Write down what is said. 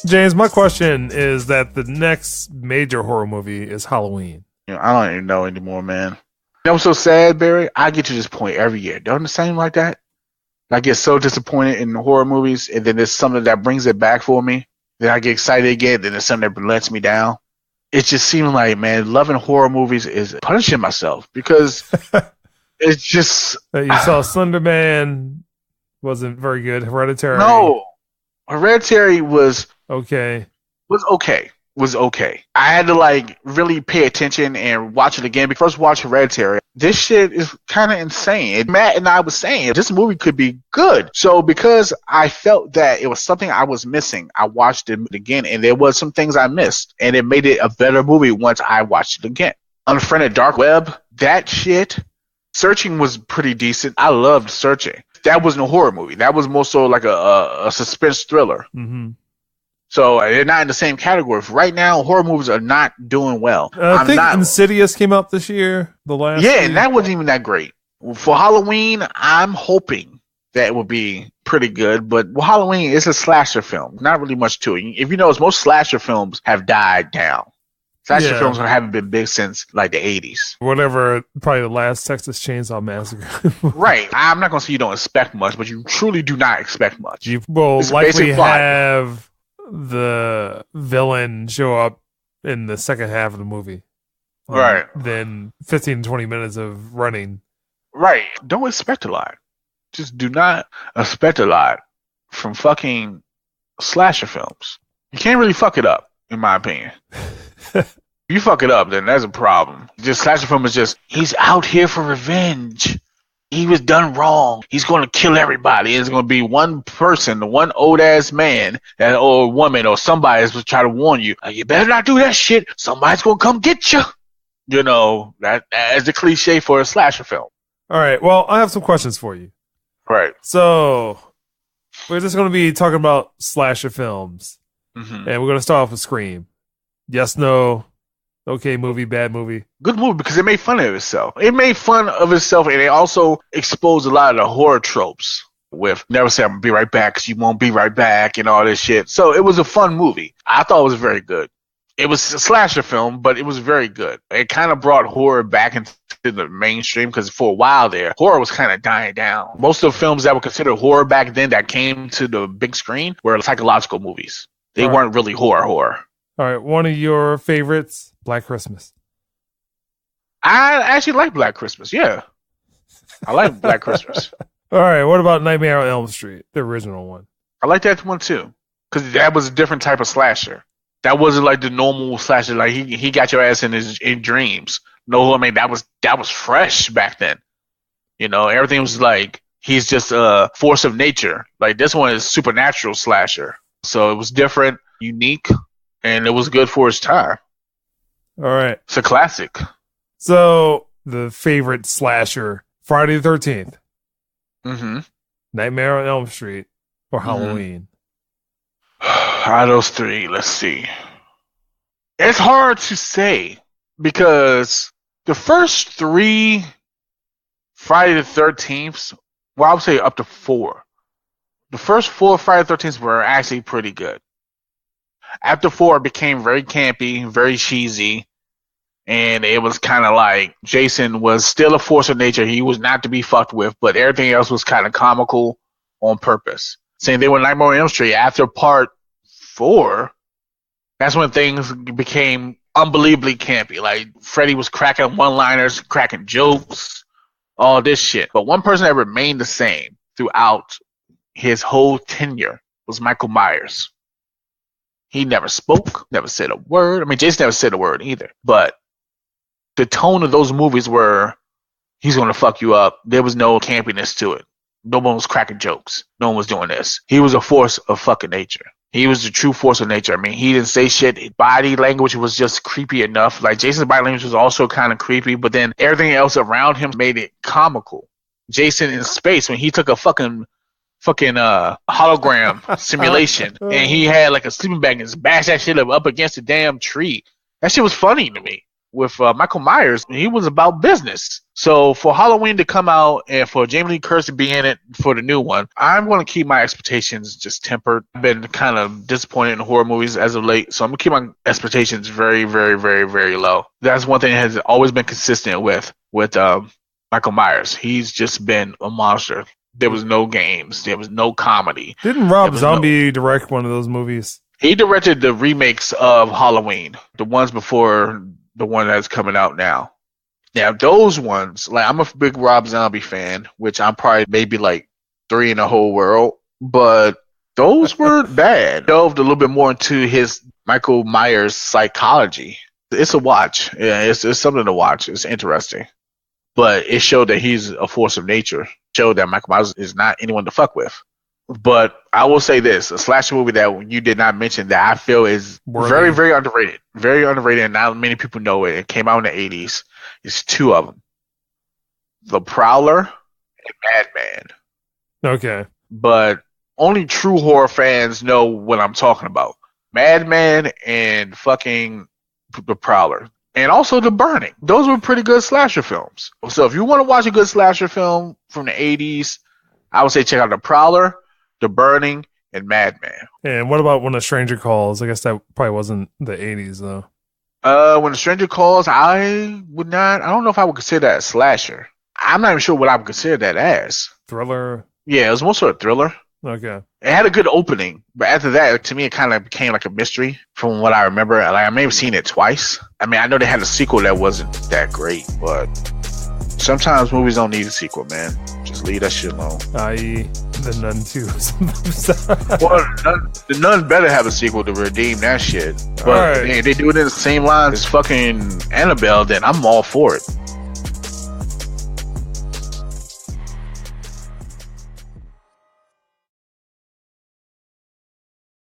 James, my question is that the next major horror movie is Halloween. I don't even know anymore, man. You know what's so sad, Barry? I get to this point every year. Don't it seem like that? I get so disappointed in horror movies, and then there's something that brings it back for me. Then I get excited again, then there's something that lets me down. It just seems like, man, loving horror movies is punishing myself because it's just... You saw Slender Man, wasn't very good. Hereditary. No. Hereditary was... Okay. Was okay. I had to really pay attention and watch it again. First watch Hereditary. This shit is kind of insane. And Matt and I was saying this movie could be good. So because I felt that it was something I was missing, I watched it again, and there was some things I missed, and it made it a better movie once I watched it again. Unfriended Dark Web, that shit. Searching was pretty decent. I loved Searching. That wasn't a horror movie. That was more so like a suspense thriller. Mm-hmm. So they're not in the same category. Right now, horror movies are not doing well. I think Insidious came out this year. And that wasn't even that great. For Halloween, I'm hoping that it will be pretty good. But Halloween is a slasher film. Not really much to it. If you notice, most slasher films have died down. Slasher films haven't been big since the 80s. Whatever, probably the last Texas Chainsaw Massacre. Right. I'm not going to say you don't expect much, but you truly do not expect much. You will likely have the villain show up in the second half of the movie. Right. Then 15 to 20 minutes of running. Right. Don't expect a lot. Just do not expect a lot from fucking slasher films. You can't really fuck it up, in my opinion. If you fuck it up, then that's a problem. Just slasher film is just, he's out here for revenge. He was done wrong. He's going to kill everybody. It's going to be one person, one old-ass man or woman or somebody is going to try to warn you. You better not do that shit. Somebody's going to come get you. You know, that is the cliche for a slasher film. All right. Well, I have some questions for you. Right. So, we're just going to be talking about slasher films. Mm-hmm. And we're going to start off with Scream. Yes, no. Okay movie, bad movie. Good movie because it made fun of itself. It made fun of itself, and it also exposed a lot of the horror tropes with never say I'm going to be right back because you won't be right back and all this shit. So it was a fun movie. I thought it was very good. It was a slasher film, but it was very good. It kind of brought horror back into the mainstream because for a while there, horror was kind of dying down. Most of the films that were considered horror back then that came to the big screen were psychological movies. They weren't really horror. All right, one of your favorites, Black Christmas. I actually like Black Christmas, yeah. I like Black Christmas. All right, what about Nightmare on Elm Street, the original one? I like that one too, because that was a different type of slasher. That wasn't like the normal slasher, like he got your ass in dreams. No, I mean, that was fresh back then. You know, everything was like, he's just a force of nature. Like this one is supernatural slasher. So it was different, unique, and it was good for its time. All right. It's a classic. So, the favorite slasher, Friday the 13th. Mm-hmm. Nightmare on Elm Street or Halloween? Out of those three, let's see. It's hard to say because the first three Friday the 13th, well, I would say up to four. The first four Friday the 13th were actually pretty good. After four, it became very campy, very cheesy, and it was kind of like Jason was still a force of nature. He was not to be fucked with, but everything else was kind of comical on purpose. Same thing with Nightmare on Elm Street. After part 4, that's when things became unbelievably campy. Like Freddy was cracking one-liners, cracking jokes, all this shit. But one person that remained the same throughout his whole tenure was Michael Myers. He never spoke, never said a word. I mean, Jason never said a word either. But the tone of those movies were, he's going to fuck you up. There was no campiness to it. No one was cracking jokes. No one was doing this. He was a force of fucking nature. He was the true force of nature. I mean, he didn't say shit. His body language was just creepy enough. Like, Jason's body language was also kind of creepy, but then everything else around him made it comical. Jason in space, when he took a fucking hologram simulation and he had like a sleeping bag and just bashed that shit up against a damn tree. That shit was funny to me. With Michael Myers, he was about business. So for Halloween to come out and for Jamie Lee Curtis to be in it for the new one, I'm going to keep my expectations just tempered. I've been kind of disappointed in horror movies as of late, so I'm going to keep my expectations very, very, very, very low. That's one thing that has always been consistent with Michael Myers. He's just been a monster. There was no games. There was no comedy. Didn't Rob Zombie direct one of those movies? He directed the remakes of Halloween, the ones before the one that's coming out now. Now, those ones, like, I'm a big Rob Zombie fan, which I'm probably maybe like 3 in the whole world, but those were bad. Delved a little bit more into his Michael Myers psychology. It's a watch. Yeah, it's something to watch. It's interesting. But it showed that he's a force of nature. Showed that Michael Myers is not anyone to fuck with. But I will say this, a slasher movie that you did not mention that I feel is very, very underrated. Very underrated, and not many people know it. It came out in the 80s. It's 2 of them. The Prowler and Madman. Okay. But only true horror fans know what I'm talking about. Madman and fucking The Prowler. And also The Burning. Those were pretty good slasher films. So if you want to watch a good slasher film from the 80s, I would say check out The Prowler, The Burning, and Madman. And what about When a Stranger Calls? I guess that probably wasn't the 80s, though. When a Stranger Calls, I don't know if I would consider that a slasher. I'm not even sure what I would consider that as. Thriller? Yeah, it was more sort of thriller. Okay. It had a good opening, but after that, to me, it kind of became like a mystery from what I remember. Like, I may have seen it twice. I mean, I know they had a sequel that wasn't that great, but sometimes movies don't need a sequel, man. Just leave that shit alone. I.e., The Nun 2. Well, the Nun better have a sequel to redeem that shit. But if they do it in the same line as fucking Annabelle, then I'm all for it.